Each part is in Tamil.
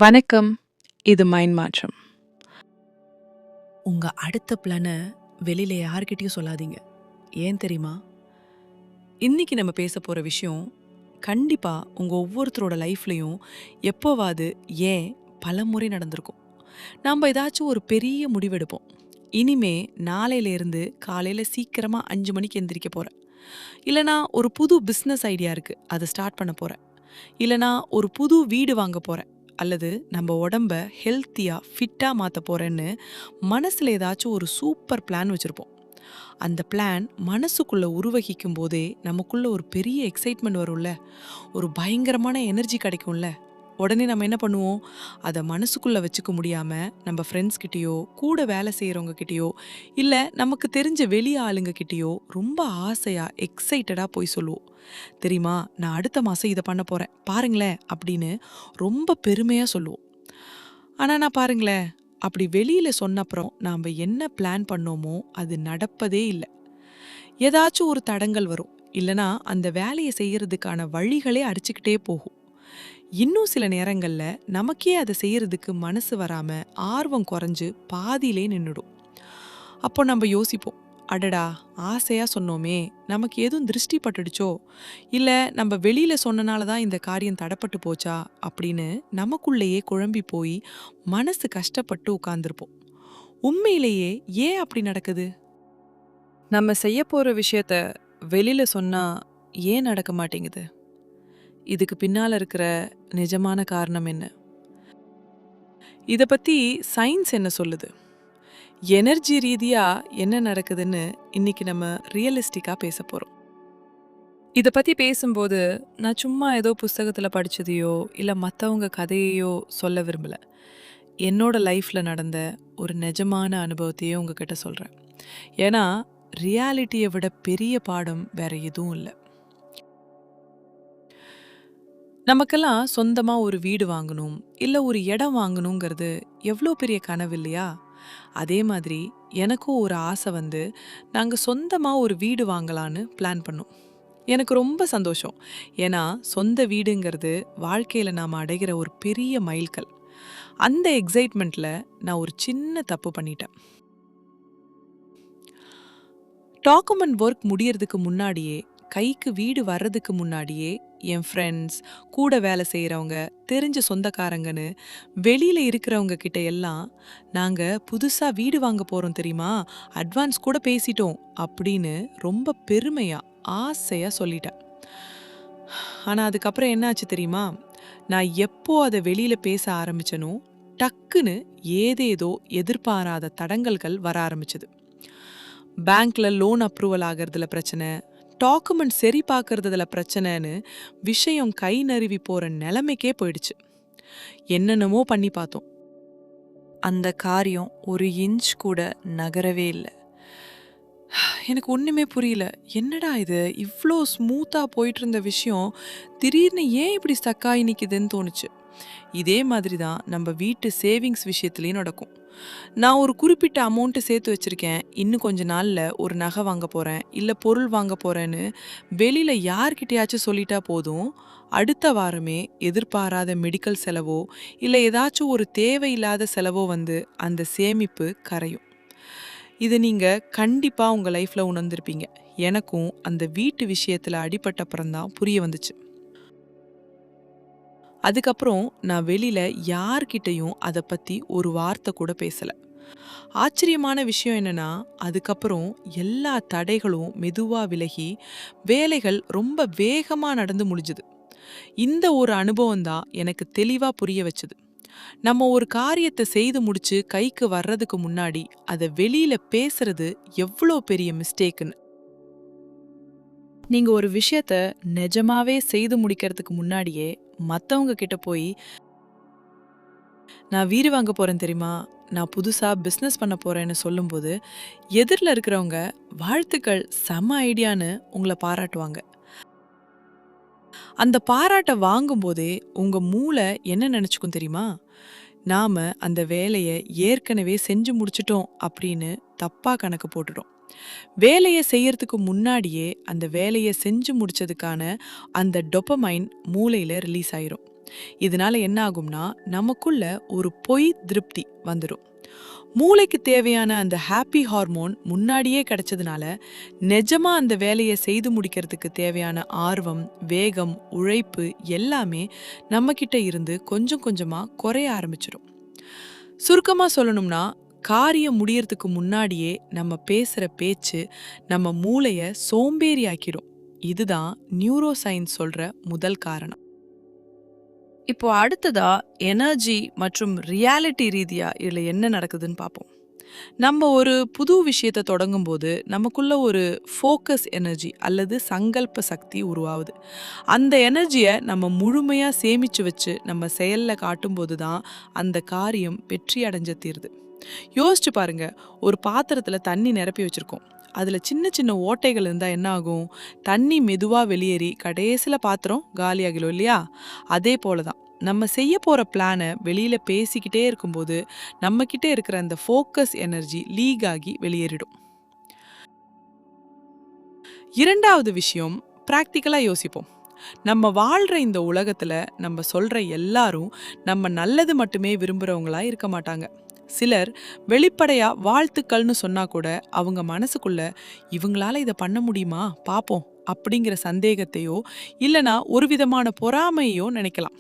வணக்கம். இது மைண்ட் மாற்றம். உங்க அடுத்த பிளான வெளியில யார்கிட்டயும் சொல்லாதீங்க. ஏன் தெரியுமா? இன்னைக்கு நம்ம பேச போற விஷயம் கண்டிப்பா உங்க ஒவ்வொருத்தரோட லைஃப்லயும் எப்போவாது ஏன் பலமுறை நடந்திருக்கும். நாம ஏதாச்சும் ஒரு பெரிய முடிவெடுப்போம். இனிமே நாளையில இருந்து காலையில சீக்கிரமா 5 மணிக்கு எந்திரிக்க போறேன். இல்லனா ஒரு புது பிசினஸ் ஐடியா இருக்கு. அத ஸ்டார்ட் பண்ண போறேன். இல்லனா ஒரு புது வீடு வாங்க போறேன். அல்லது நம்ம உடம்ப ஹெல்த்தியா, ஃபிட்டா மாத்த போறேன்னு மனசுல ஏதாச்சும் ஒரு சூப்பர் பிளான் வச்சிருப்போம். அந்த பிளான் மனசுக்குள்ள உருவகிக்கும் போதே நமக்குள்ள ஒரு பெரிய எக்ஸைட்மெண்ட் வரும்ல, ஒரு பயங்கரமான எனர்ஜி கிடைக்கும்ல. உடனே நம்ம என்ன பண்ணுவோம், அதை மனசுக்குள்ள வச்சுக்க முடியாம நம்ம ஃப்ரெண்ட்ஸ் கிட்டயோ, கூட வேலை செய்யறவங்க கிட்டயோ, இல்ல நமக்கு தெரிஞ்ச வெளி ஆளுங்க கிட்டயோ ரொம்ப ஆசையா, எக்ஸைட்டடா போய் சொல்லுவோம். தெரியுமா, நான் அடுத்த மாசம் இதை பண்ண போறேன் பாருங்களேன் அப்படின்னு ரொம்ப பெருமையா சொல்லுவோம். ஆனா நான் பாருங்களேன், அப்படி வெளியில சொன்னப்புறம் நாம என்ன பிளான் பண்ணோமோ அது நடப்பதே இல்ல. ஏதாச்சும் ஒரு தடங்கல் வரும். இல்லனா அந்த வேலையை செய்யறதுக்கான வழிகளே அடிச்சுக்கிட்டே போகும். இன்னும் சில நேரங்கள்ல நமக்கே அதை செய்யறதுக்கு மனசு வராம ஆர்வம் குறைஞ்சு பாதியிலே நின்னுடும். அப்போ நம்ம யோசிப்போம், அடடா, ஆசையா சொன்னோமே, நமக்கு எதுவும் திருஷ்டி பட்டுடுச்சோ, இல்ல நம்ம வெளியில சொன்னனால தான் இந்த காரியம் தடப்பட்டு போச்சா அப்படின்னு நமக்குள்ளேயே குழம்பி போய் மனசு கஷ்டப்பட்டு உட்கார்ந்துருப்போம். உண்மையிலேயே ஏன் அப்படி நடக்குது? நம்ம செய்ய போற விஷயத்த வெளியில சொன்னா ஏன் நடக்க மாட்டேங்குது? இதுக்கு பின்னால இருக்கிற நிஜமான காரணம் என்ன? இத பத்தி சயின்ஸ் என்ன சொல்லுது? எனர்ஜி ரீதியா என்ன நடக்குதுன்னு இன்னைக்கு நம்ம ரியலிஸ்டிக்கா பேச போறோம். இத பத்தி பேசும்போது நான் சும்மா ஏதோ புஸ்தகத்துல படிச்சதையோ இல்ல மத்தவங்க கதையையோ சொல்ல விரும்பல. என்னோட லைஃப்ல நடந்த ஒரு நிஜமான அனுபவத்தையே உங்ககிட்ட சொல்றேன். ஏன்னா ரியாலிட்டியை விட பெரிய பாடம் வேற எதுவும் இல்ல. நமக்கெல்லாம் சொந்தமா ஒரு வீடு வாங்கணும், இல்ல ஒரு இடம் வாங்கணுங்கிறது எவ்வளோ பெரிய கனவு இல்லையா? அதே மாதிரி எனக்கும் ஒரு ஆசை வந்து, நாங்க சொந்தமா ஒரு வீடு வாங்கலான்னு பிளான் பண்ணோம். எனக்கு ரொம்ப சந்தோஷம். ஏன்னா சொந்த வீடுங்கிறது வாழ்க்கையில நாம அடைகிற ஒரு பெரிய மைல்கல். அந்த எக்ஸைட்மெண்ட்ல நான் ஒரு சின்ன தப்பு பண்ணிட்டேன். டாக்குமெண்ட் ஒர்க் முடியறதுக்கு முன்னாடியே, கைக்கு வீடு வர்றதுக்கு முன்னாடியே, என் ஃப்ரெண்ட்ஸ், கூட வேலை செய்றவங்க, தெரிஞ்ச சொந்தக்காரங்கன்னு வெளியில இருக்கிறவங்க கிட்ட எல்லாம், "நாங்க புதுசா வீடு வாங்க போறோம் தெரியுமா? அட்வான்ஸ் கூட பேசிட்டோம்" அப்படின்னு ரொம்ப பெருமையா, ஆசையா சொல்லிட்டேன். ஆனா அதுக்கப்புறம் என்னாச்சு தெரியுமா? நான் எப்போ அத வெளியில பேச ஆரம்பிச்சனோ, டக்குன்னு ஏதேதோ எதிர்பாராத தடங்கல்கள் வர ஆரம்பிச்சது. பேங்க்ல லோன் அப்ரூவல் ஆகிறதுல பிரச்சனை, டாக்குமெண்ட் சரி பார்க்கறதுல பிரச்சனைன்னு விஷயம் கை நழுவி போற நிலைமைக்கே போயிடுச்சு. என்னென்னமோ பண்ணி பார்த்தோம். அந்த காரியம் ஒரு இன்ச் கூட நகரவே இல்ல. எனக்கு ஒண்ணுமே புரியல. என்னடா இது, இவ்ளோ ஸ்மூத்தா போயிட்டு இருந்த விஷயம் திடீர்னு ஏன் இப்படி ஸ்டக் ஆகி நிக்குதுன்னு தோணுச்சு. இதே மாதிரி தான் நம்ம வீட்டு சேவிங்ஸ் விஷயத்துலயும் நடக்கும். நான் ஒரு குறிப்பிட்ட அமௌண்ட் சேர்த்து வச்சிருக்கேன். இன்னும் கொஞ்ச நாள்ல ஒரு நகை வாங்க போறேன், இல்ல பொருள் வாங்க போறேன்னு வெளியில யார்கிட்டயாச்சும் சொல்லிட்டா போதும், அடுத்த வாரமே எதிர்பாராத மெடிக்கல் செலவோ, இல்ல ஏதாச்சும் ஒரு தேவையில்லாத செலவோ வந்து அந்த சேமிப்பு கரையும். இத நீங்க கண்டிப்பா உங்க லைஃப்ல உணர்ந்திருப்பீங்க. எனக்கும் அந்த வீட்டு விஷயத்துல அடிபட்டப்புறம் தான் புரிய வந்துச்சு. அதுக்கப்புறம் நான் வெளியில யார்கிட்டயும் அத பத்தி ஒரு வார்த்தை கூட பேசல. ஆச்சரியமான விஷயம் என்னன்னா, அதுக்கப்புறம் எல்லா தடைகளும் மெதுவா விலகி, வேலைகள் ரொம்ப வேகமா நடந்து முடிஞ்சுது. இந்த ஒரு அனுபவம் தான் எனக்கு தெளிவா புரிய வச்சது. நம்ம ஒரு காரியத்த செய்து முடிச்சு கைக்கு வர்றதுக்கு முன்னாடி, அத வெளியில பேசுறது எவ்ளோ பெரிய மிஸ்டேக்குன்னு. நீங்க ஒரு விஷயத்த நிஜமாவே செய்து முடிக்கிறதுக்கு முன்னாடியே, மத்தவங்க கிட்ட போய், "நான் வீடு வாங்க போறேன் தெரியுமா? நான் புதுசா பிசினஸ் பண்ண போறேன்னு" சொல்லும்போது, எதிர்ல இருக்கிறவங்க வாழ்த்துக்கள், செம ஐடியான்னு உங்கள பாராட்டுவாங்க. அந்த பாராட்ட வாங்கும்போதே உங்க மூளை என்ன நினைச்சுக்கும் தெரியுமா? நாம அந்த வேலைய ஏற்கனவே செஞ்சு முடிச்சுட்டோம் அப்படின்னு தப்பா கணக்கு போட்டுடும். வேலைய செய்யறதுக்கு முன்னாடியே அந்த வேலைய செஞ்சு முடிச்சதுக்கான அந்த டொபமைன் மூளையில ரிலீஸ் ஆயிரும். இதனால என்ன ஆகும்னா நமக்குள்ள ஒரு பொய் திருப்தி வந்துடும். மூளைக்கு தேவையான அந்த ஹாப்பி ஹார்மோன் முன்னாடியே கிடைச்சதுனால நிஜமா அந்த வேலையை செய்து முடிக்கிறதுக்கு தேவையான ஆர்வம், வேகம், உழைப்பு எல்லாமே நம்ம கிட்ட இருந்து கொஞ்சம் கொஞ்சமா குறைய ஆரம்பிச்சிடும். சுருக்கமா சொல்லணும்னா, காரியம் முடியறதுக்கு முன்னாடியே நம்ம பேசுற பேச்சு நம்ம மூளைய சோம்பேறி ஆக்கிடும். இதுதான் நியூரோ சயின்ஸ் சொல்ற முதல் காரணம். இப்போ அடுத்ததா எனர்ஜி மற்றும் ரியாலிட்டி ரீதியா இதுல என்ன நடக்குதுன்னு பார்ப்போம். நம்ம ஒரு புது விஷயத்தை தொடங்கும்போது நமக்குள்ள ஒரு ஃபோக்கஸ் எனர்ஜி அல்லது சங்கல்ப சக்தி உருவாகுது. அந்த எனர்ஜியை நம்ம முழுமையா சேமிச்சு வச்சு நம்ம செயல்ல காட்டும்போது தான் அந்த காரியம் வெற்றி அடைஞ்ச தீருது. யோசிச்சு பாருங்க, ஒரு பாத்திரத்துல தண்ணி நிரப்பி வச்சிருக்கோம். அதுல சின்ன சின்ன ஓட்டைகள் இருந்தா என்ன ஆகும்? தண்ணி மெதுவா வெளியேறி கடைசியில பாத்திரம் காலியாகிடும் இல்லையா? அதே போலதான் நம்ம செய்ய போற பிளானை வெளியில பேசிக்கிட்டே இருக்கும்போது நம்ம கிட்ட இருக்கிற அந்த ஃபோக்கஸ் எனர்ஜி லீக் ஆகி வெளியேறிடும். இரண்டாவது விஷயம், பிராக்டிக்கலா யோசிப்போம். நம்ம வாழ்ற இந்த உலகத்துல நம்ம சொல்ற எல்லாரும் நம்ம நல்லது மட்டுமே விரும்புறவங்களா இருக்க மாட்டாங்க. சிலர் வெளிப்படையா வாழ்த்துக்கள்னு சொன்னா கூட அவங்க மனசுக்குள்ள இவங்களால இதை பண்ண முடியுமா பாப்போம் அப்படிங்கிற சந்தேகத்தையோ இல்லனா ஒரு விதமான பொறாமையோ நினைக்கலாம்.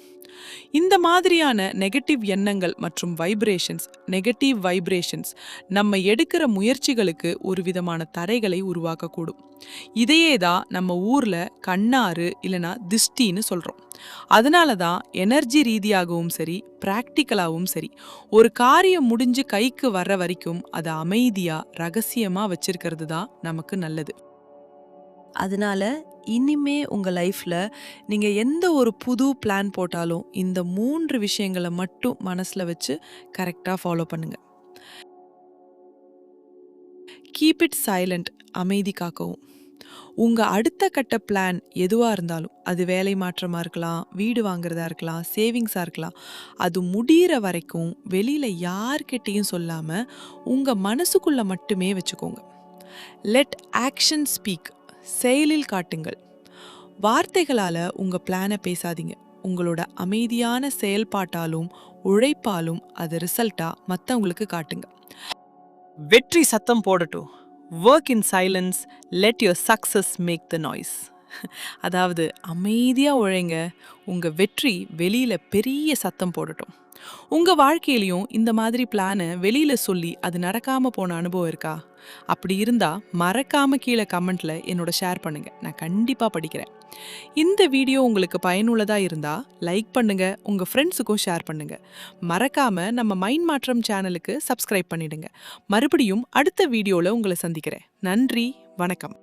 இந்த மாதிரியான நெகட்டிவ் எண்ணங்கள் மற்றும் நெகட்டிவ் வைப்ரேஷன்ஸ் நம்ம எடுக்கிற முயற்சிகளுக்கு ஒரு விதமான தடைகளை உருவாக்கக்கூடும். இதையே தான் நம்ம ஊர்ல கண்ணாறு இல்லனா திஷ்டின்னு சொல்றோம். அதனால தான் எனர்ஜி ரீதியாகவும் சரி, பிராக்டிக்கலாகவும் சரி, ஒரு காரியம் முடிஞ்சு கைக்கு வர்ற வரைக்கும் அதை அமைதியா ரகசியமா வச்சிருக்கிறது தான் நமக்கு நல்லது. அதனால இனிமே உங்க லைஃப்ல நீங்க எந்த ஒரு புது பிளான் போட்டாலும் இந்த 3 விஷயங்களை மட்டும் மனசுல வச்சு கரெக்டா ஃபாலோ பண்ணுங்க. கீப் இட் சைலண்ட், அமைதி காக்கவும். உங்க அடுத்த கட்ட பிளான் எதுவா இருந்தாலும், அது வேலை மாற்றமா இருக்கலாம், வீடு வாங்குறதா இருக்கலாம், சேவிங்ஸா இருக்கலாம், அது முடியிற வரைக்கும் வெளியில யார்கிட்டயும் சொல்லாம உங்க மனசுக்குள்ள மட்டுமே வச்சுக்கோங்க. லெட் ஆக்ஷன் ஸ்பீக், செயலில் காட்டுங்கள். வார்த்தைகளால உங்க பிளானை பேசாதீங்க. உங்களோட அமைதியான செயல்பாட்டாலும் உழைப்பாலும் அது ரிசல்ட்டா மத்தவங்களுக்கு காட்டுங்க. வெற்றி சத்தம் போடட்டும். Work in silence, let your success make the noise. அதாவது அமைதியா உழைங்க, உங்க வெற்றி வெளியில பெரிய சத்தம் போடட்டும். உங்க வாழ்க்கையிலையும் இந்த மாதிரி பிளானை வெளியில சொல்லி அது நடக்காம போன அனுபவம் இருக்கா? அப்படி இருந்தா மறக்காம கீழே கமெண்ட்ல என்னோட ஷேர் பண்ணுங்க, நான் கண்டிப்பா படிக்கிறேன். இந்த வீடியோ உங்களுக்கு பயனுள்ளதா இருந்தா லைக் பண்ணுங்க, உங்க ஃப்ரெண்ட்ஸுக்கும் ஷேர் பண்ணுங்க. மறக்காம நம்ம மைண்ட் மாற்றம் சேனலுக்கு சப்ஸ்கிரைப் பண்ணிடுங்க. மறுபடியும் அடுத்த வீடியோல உங்களை சந்திக்கிறேன். நன்றி, வணக்கம்.